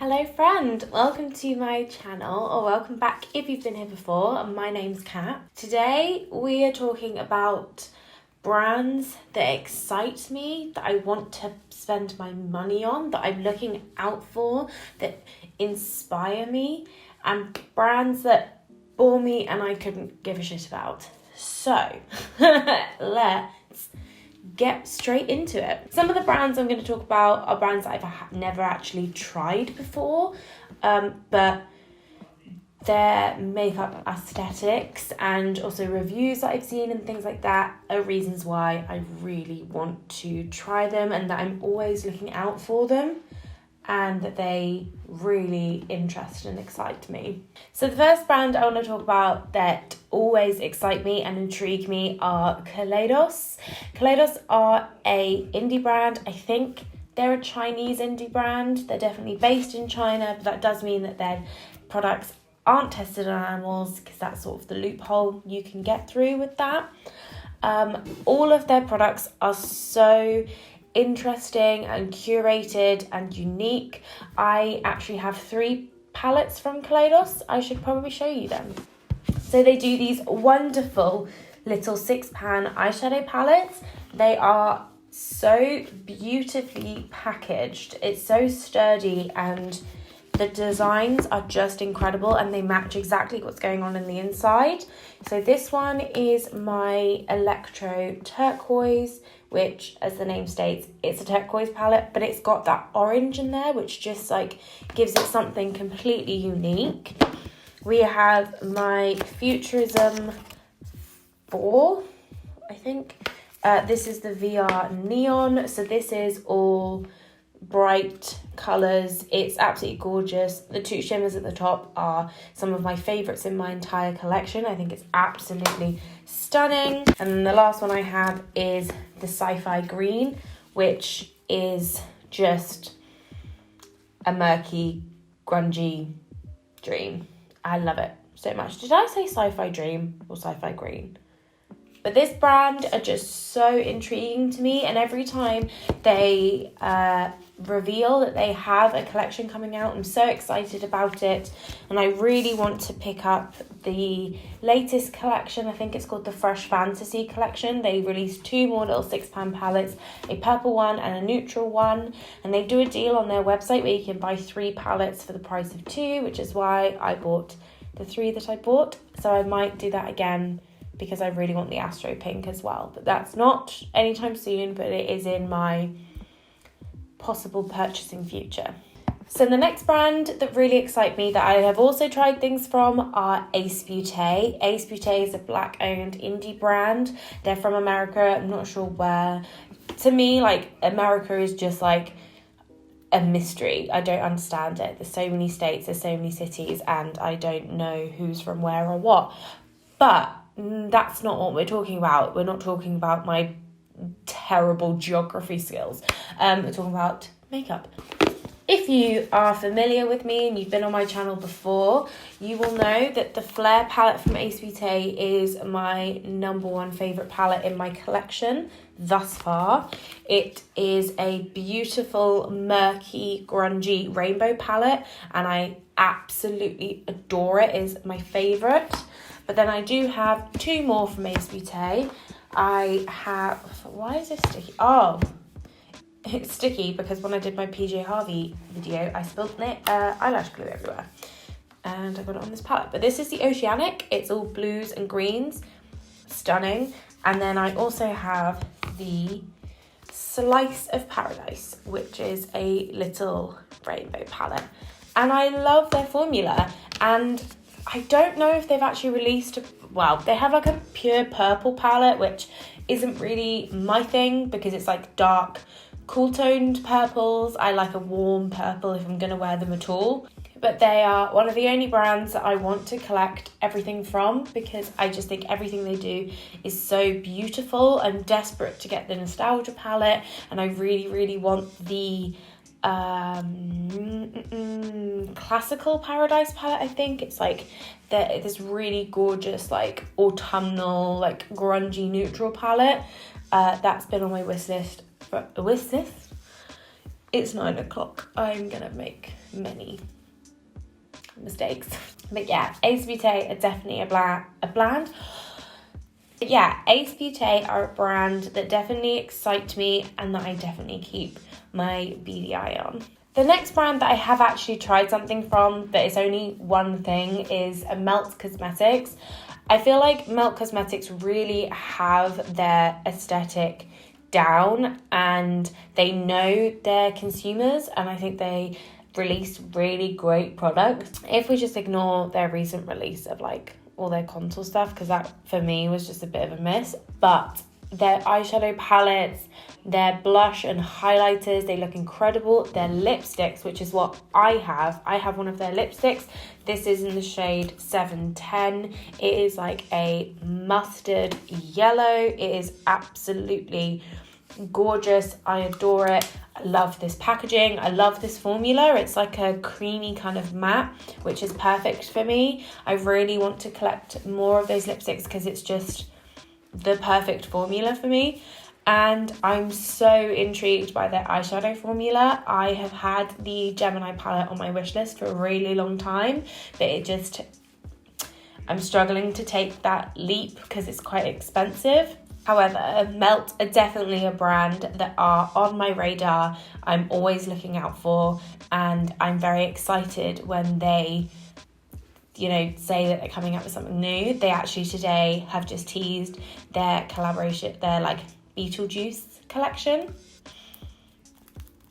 Hello friend, welcome to my channel, or welcome back if you've been here before. My name's Kat. Today we are talking about brands that excite me, that I want to spend my money on, that I'm looking out for, that inspire me, and brands that bore me and I couldn't give a shit about. So, let's get straight into it. Some of the brands I'm going to talk about are brands that I've never actually tried before, but their makeup aesthetics and also reviews that I've seen and things like that are reasons why I really want to try them, and that I'm always looking out for them and that they really interest and excite me. So the first brand I want to talk about that always excite me and intrigue me are Kaleidos. Kaleidos are a indie brand. I think they're a Chinese indie brand. They're definitely based in China, but that does mean that their products aren't tested on animals, because that's sort of the loophole you can get through with that. All of their products are so interesting and curated and unique. I actually have 3 palettes from Kaleidos. I should probably show you them. So they do these wonderful little 6-pan eyeshadow palettes. They are so beautifully packaged. It's so sturdy and the designs are just incredible, and they match exactly what's going on in the inside. So this one is my Electro Turquoise, which, as the name states, it's a turquoise palette, but it's got that orange in there, which just like gives it something completely unique. We have my Futurism 4, I think. This is the VR Neon. So this is all bright colours. It's absolutely gorgeous. The 2 shimmers at the top are some of my favourites in my entire collection. I think it's absolutely stunning. And then the last one I have is the Sci-Fi Green, which is just a murky, grungy dream. I love it so much. Did I say Sci-Fi Dream or Sci-Fi Green? But this brand are just so intriguing to me, and every time they reveal that they have a collection coming out, I'm so excited about it, and I really want to pick up the latest collection. I think it's called the Fresh Fantasy collection. They released 2 more little 6-pan palettes, a purple one and a neutral one, and they do a deal on their website where you can buy 3 palettes for the price of 2, which is why I bought the 3 that I bought. So I might do that again, because I really want the Astro Pink as well. But that's not anytime soon, but it is in my possible purchasing future. So the next brand that really excite me, that I have also tried things from, are Ace Beauté. Ace Beauté is a Black-owned indie brand. They're from America. I'm not sure where. To me, like, America is just like a mystery. I don't understand it. There's so many states, there's so many cities, and I don't know who's from where or what. But that's not what we're talking about. We're not talking about my terrible geography skills. We're talking about makeup. If you are familiar with me and you've been on my channel before, you will know that the Flare palette from Ace Beauté is my #1 favourite palette in my collection thus far. It is a beautiful, murky, grungy rainbow palette, and I absolutely adore it. It is my favourite. But then I do have 2 more from Ace Beauté. I have... Why is this sticky? Oh, it's sticky because when I did my PJ Harvey video, I spilled eyelash glue everywhere. And I got it on this palette. But this is the Oceanic. It's all blues and greens. Stunning. And then I also have the Slice of Paradise, which is a little rainbow palette. And I love their formula. And I don't know if they've actually released... Well, they have like a pure purple palette, which isn't really my thing because it's like dark, cool-toned purples. I like a warm purple if I'm going to wear them at all. But they are one of the only brands that I want to collect everything from, because I just think everything they do is so beautiful. I'm desperate to get the Nostalgia palette, and I really, really want the Classical Paradise palette. I think it's like this really gorgeous, like autumnal, like grungy neutral palette. That's been on my wish list It's 9 o'clock. I'm gonna make many mistakes. But yeah, Ace Beauté are definitely a brand. But yeah, Ace Beauté are a brand that definitely excite me and that I definitely keep my beady eye on. The next brand that I have actually tried something from, but it's only one thing, is Melt Cosmetics. I feel like Melt Cosmetics really have their aesthetic down and they know their consumers, and I think they release really great products. If we just ignore their recent release of like all their contour stuff, because that for me was just a bit of a miss, but their eyeshadow palettes, their blush and highlighters, they look incredible. Their lipsticks, which is what I have one of their lipsticks. This is in the shade 710. It is like a mustard yellow. It is absolutely gorgeous. I adore it. I love this packaging. I love this formula. It's like a creamy kind of matte, which is perfect for me. I really want to collect more of those lipsticks because it's just the perfect formula for me. And I'm so intrigued by their eyeshadow formula. I have had the Gemini palette on my wish list for a really long time, but I'm struggling to take that leap because it's quite expensive. However, Melt are definitely a brand that are on my radar. I'm always looking out for, and I'm very excited when they say that they're coming out with something new. They actually today have just teased their collaboration, their like Beetlejuice collection.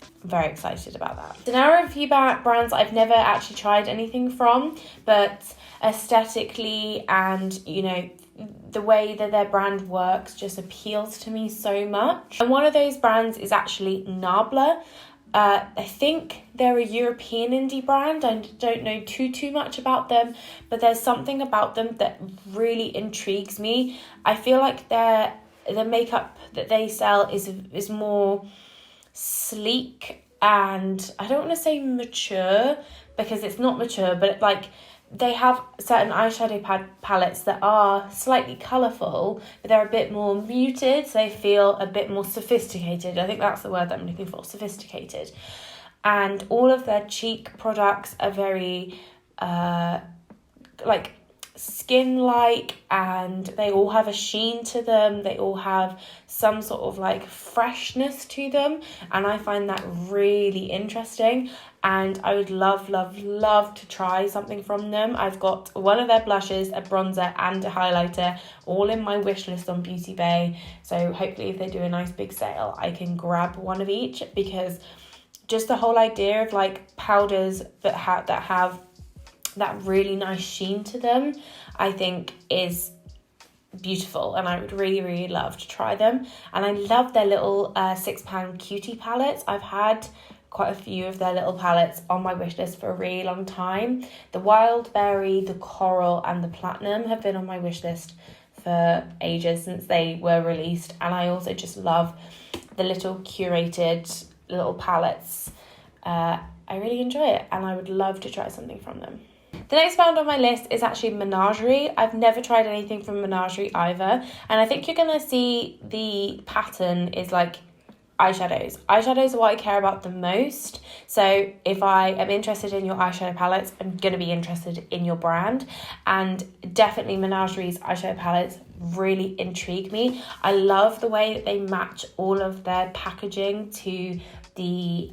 I'm very excited about that. So now are a few brands I've never actually tried anything from, but aesthetically and the way that their brand works just appeals to me so much. And one of those brands is actually Nabla. I think they're a European indie brand. I don't know too much about them, but there's something about them that really intrigues me. I feel like the makeup that they sell is more sleek, and I don't want to say mature because it's not mature, but they have certain eyeshadow palettes that are slightly colourful, but they're a bit more muted, so they feel a bit more sophisticated. I think that's the word that I'm looking for, sophisticated. And all of their cheek products are very skin-like, and they all have a sheen to them. They all have some sort of freshness to them, and I find that really interesting. And I would love to try something from them. I've got one of their blushes, a bronzer and a highlighter all in my wish list on Beauty Bay. So hopefully if they do a nice big sale, I can grab one of each, because just the whole idea of powders that have that really nice sheen to them, I think is beautiful, and I would really love to try them. And I love their little £6 cutie palettes. I've had quite a few of their little palettes on my wish list for a really long time. The wild berry, the coral and the platinum have been on my wish list for ages, since they were released. And I also just love the little curated little palettes. I really enjoy it, and I would love to try something from them. The next brand on my list is actually Menagerie. I've never tried anything from Menagerie either, and I think you're going to see the pattern is eyeshadows. Eyeshadows are what I care about the most. So if I am interested in your eyeshadow palettes, I'm going to be interested in your brand. And definitely Menagerie's eyeshadow palettes really intrigue me. I love the way that they match all of their packaging to the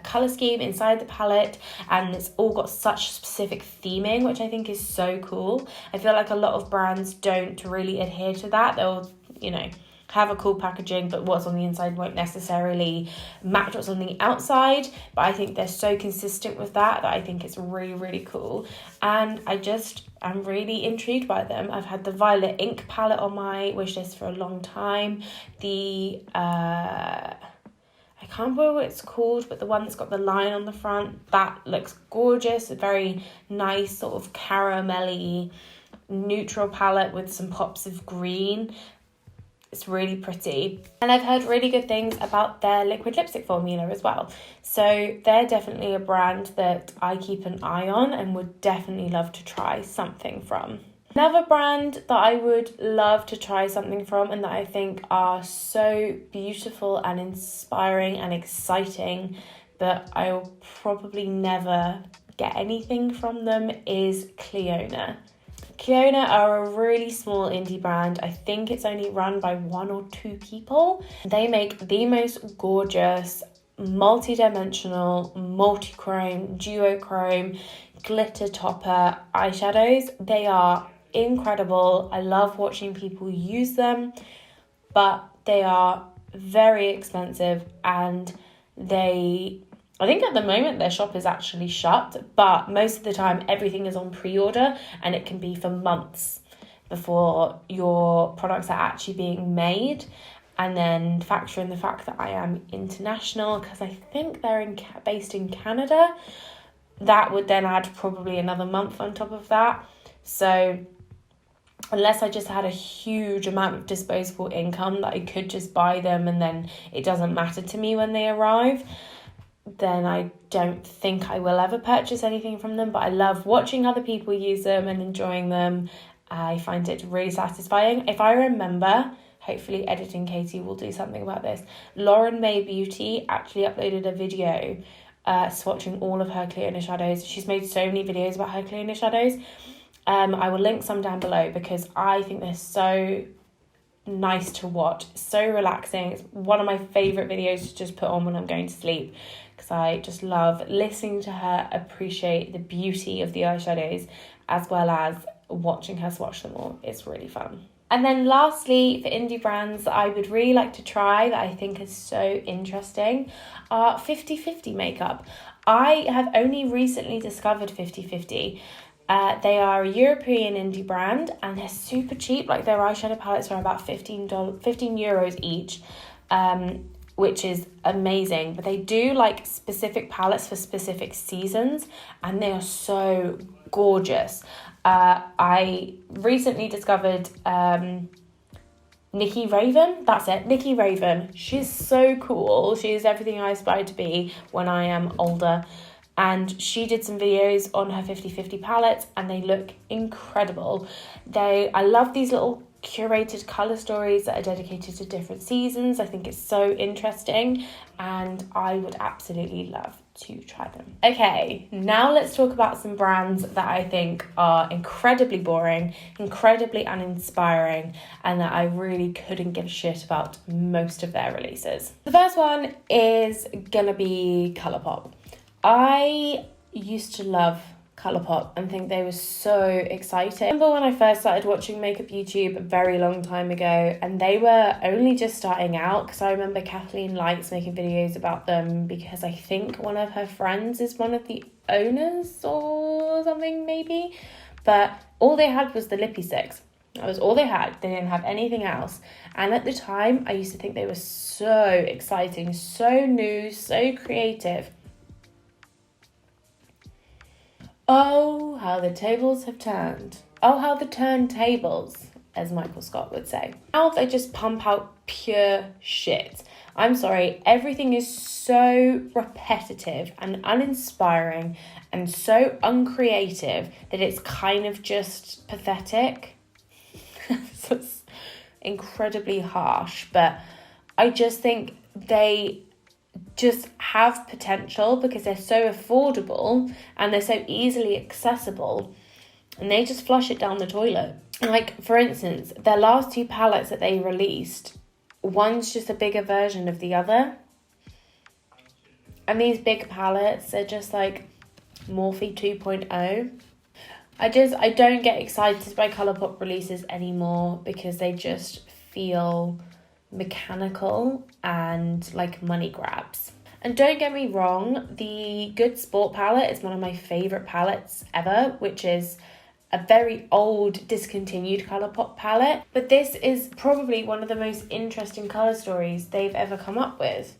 colour scheme inside the palette, and it's all got such specific theming, which I think is so cool. I feel like a lot of brands don't really adhere to that. They'll, have a cool packaging, but what's on the inside won't necessarily match what's on the outside. But I think they're so consistent with that I think it's really cool, and I'm really intrigued by them. I've had the Violet Ink palette on my wishlist for a long time. The I can't remember what it's called, but the one that's got the line on the front, that looks gorgeous. A very nice sort of caramelly neutral palette with some pops of green. It's really pretty. And I've heard really good things about their liquid lipstick formula as well. So they're definitely a brand that I keep an eye on and would definitely love to try something from. Another brand that I would love to try something from and that I think are so beautiful and inspiring and exciting, but I'll probably never get anything from them, is Cleona. Cleona are a really small indie brand. I think it's only run by 1 or 2 people. They make the most gorgeous, multi-dimensional, multi-chrome, duochrome, glitter topper eyeshadows. They are incredible. I love watching people use them, but they are very expensive, and I think at the moment their shop is actually shut, but most of the time everything is on pre-order, and it can be for months before your products are actually being made. And then factor in the fact that I am international, because I think they're based in Canada. That would then add probably another month on top of that. So unless I just had a huge amount of disposable income that I could just buy them and then it doesn't matter to me when they arrive, then I don't think I will ever purchase anything from them. But I love watching other people use them and enjoying them. I find it really satisfying. If I remember, hopefully Editing Katie will do something about this, Lauren May Beauty actually uploaded a video swatching all of her Cleona shadows. She's made so many videos about her Cleona shadows. I will link some down below because I think they're so nice to watch, so relaxing. It's one of my favourite videos to just put on when I'm going to sleep, because I just love listening to her appreciate the beauty of the eyeshadows as well as watching her swatch them all. It's really fun. And then lastly, for indie brands that I would really like to try that I think is so interesting are 50/50 makeup. I have only recently discovered 50/50. They are a European indie brand and they're super cheap. Like their eyeshadow palettes are about €15 each, which is amazing. But they do like specific palettes for specific seasons and they are so gorgeous. I recently discovered Nikki Raven. That's it, Nikki Raven. She's so cool. She is everything I aspire to be when I am older. And she did some videos on her 50/50 palettes and they look incredible. I love these little curated colour stories that are dedicated to different seasons. I think it's so interesting and I would absolutely love to try them. Okay, now let's talk about some brands that I think are incredibly boring, incredibly uninspiring, and that I really couldn't give a shit about most of their releases. The first one is gonna be Colourpop. I used to love Colourpop and think they were so exciting. I remember when I first started watching makeup YouTube a very long time ago and they were only just starting out, because I remember Kathleen likes making videos about them because I think one of her friends is one of the owners or something maybe. But all they had was the lippy sticks. That was all they had. They didn't have anything else. And at the time, I used to think they were so exciting, so new, so creative. Oh, how the tables have turned. Oh, how the turntables, as Michael Scott would say. Now they just pump out pure shit. I'm sorry, everything is so repetitive and uninspiring and so uncreative that it's kind of just pathetic. It's incredibly harsh, but I just think they just have potential because they're so affordable and they're so easily accessible, and they just flush it down the toilet. Like, for instance, their last 2 palettes that they released, one's just a bigger version of the other, and these big palettes are just like Morphe 2.0. I don't get excited by Colourpop releases anymore because they just feel mechanical and like money grabs. And don't get me wrong, the Good Sport palette is one of my favourite palettes ever, which is a very old discontinued Colourpop palette, but this is probably one of the most interesting colour stories they've ever come up with,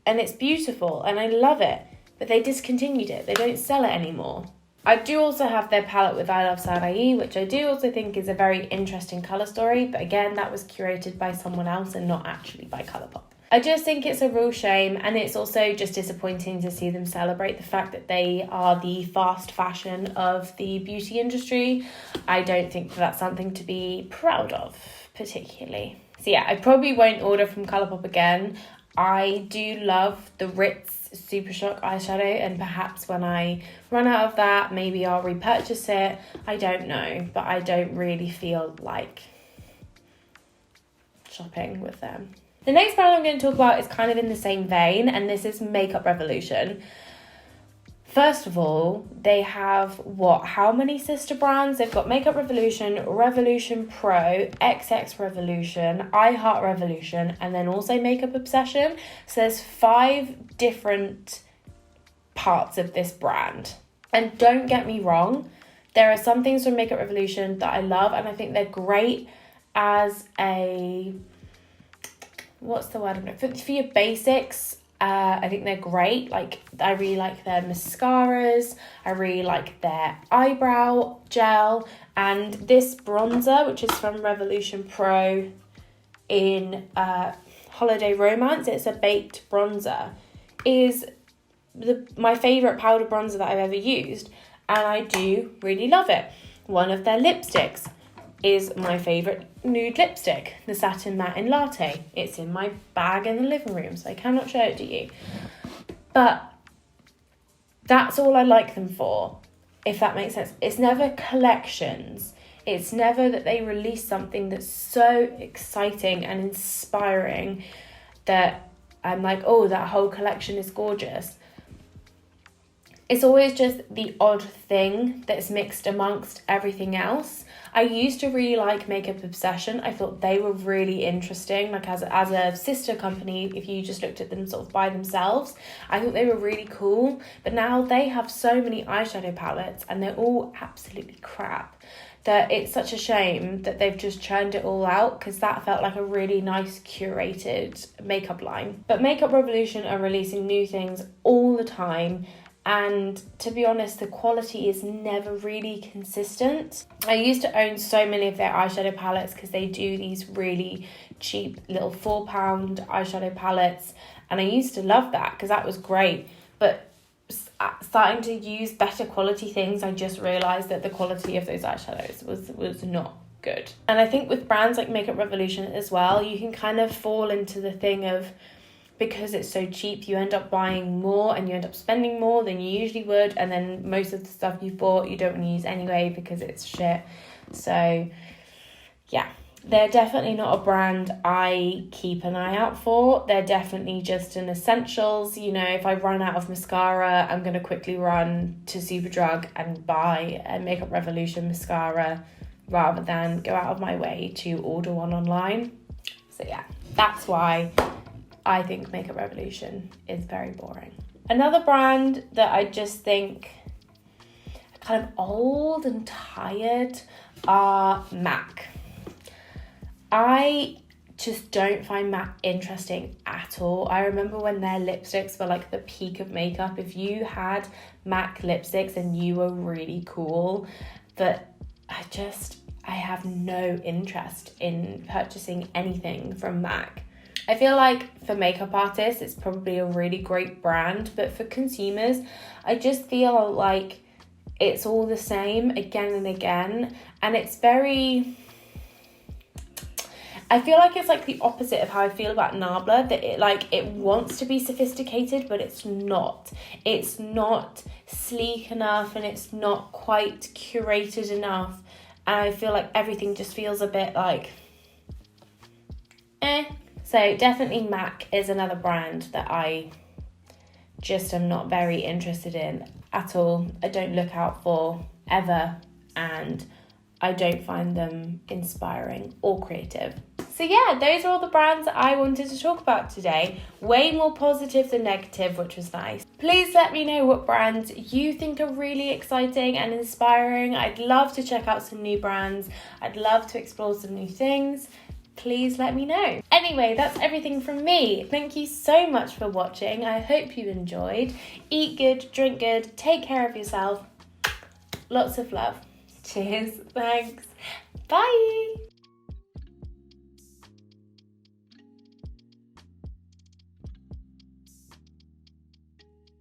and it's beautiful and I love it, but they discontinued it. They don't sell it anymore. I do also have their palette with I Love Sarai, which I do also think is a very interesting colour story, but again, that was curated by someone else and not actually by Colourpop. I just think it's a real shame, and it's also just disappointing to see them celebrate the fact that they are the fast fashion of the beauty industry. I don't think that's something to be proud of, particularly. So yeah, I probably won't order from Colourpop again. I do love the Ritz Super Shock eyeshadow, and perhaps when I run out of that, maybe I'll repurchase it. I don't know, but I don't really feel like shopping with them. The next brand I'm going to talk about is kind of in the same vein, and this is Makeup Revolution. First of all, they have how many sister brands? They've got Makeup Revolution, Revolution Pro, XX Revolution, I Heart Revolution, and then also Makeup Obsession. So there's 5 different parts of this brand. And don't get me wrong, there are some things from Makeup Revolution that I love, and I think they're great as a, what's the word? For your basics. I think they're great. Like, I really like their mascaras. I really like their eyebrow gel. And this bronzer, which is from Revolution Pro in Holiday Romance, it's a baked bronzer, is my favourite powder bronzer that I've ever used. And I do really love it. One of their lipsticks is my favourite nude lipstick, the Satin Matte in Latte. It's in my bag in the living room, so I cannot show it to you. But that's all I like them for, if that makes sense. It's never collections. It's never that they release something that's so exciting and inspiring that I'm like, oh, that whole collection is gorgeous. It's always just the odd thing that's mixed amongst everything else. I used to really like Makeup Obsession. I thought they were really interesting, like as a sister company, if you just looked at them sort of by themselves. I thought they were really cool, but now they have so many eyeshadow palettes and they're all absolutely crap that it's such a shame that they've just churned it all out, because that felt like a really nice curated makeup line. But Makeup Revolution are releasing new things all the time, and to be honest, the quality is never really consistent. I used to own so many of their eyeshadow palettes because they do these really cheap little £4 eyeshadow palettes, and I used to love that because that was great. But starting to use better quality things, I just realised that the quality of those eyeshadows was not good. And I think with brands like Makeup Revolution as well, you can kind of fall into the thing of, because it's so cheap, you end up buying more and you end up spending more than you usually would, and then most of the stuff you've bought you don't want to use anyway because it's shit. So yeah, they're definitely not a brand I keep an eye out for. They're definitely just an essentials. You know, if I run out of mascara, I'm going to quickly run to Superdrug and buy a Makeup Revolution mascara rather than go out of my way to order one online. So yeah, that's why I think Makeup Revolution is very boring. Another brand that I just think are kind of old and tired are MAC. I just don't find MAC interesting at all. I remember when their lipsticks were like the peak of makeup. If you had MAC lipsticks, and you were really cool. But I have no interest in purchasing anything from MAC. I feel like for makeup artists, it's probably a really great brand, but for consumers, I just feel like it's all the same again and again, and it's very... I feel like it's like the opposite of how I feel about Nabla, that it wants to be sophisticated, but it's not. It's not sleek enough, and it's not quite curated enough, and I feel like everything just feels a bit like, eh. So definitely MAC is another brand that I just am not very interested in at all. I don't look out for ever, and I don't find them inspiring or creative. So yeah, those are all the brands that I wanted to talk about today. Way more positive than negative, which was nice. Please let me know what brands you think are really exciting and inspiring. I'd love to check out some new brands. I'd love to explore some new things. Please let me know. Anyway, that's everything from me. Thank you so much for watching. I hope you enjoyed. Eat good, drink good, take care of yourself. Lots of love. Cheers. Thanks. Bye.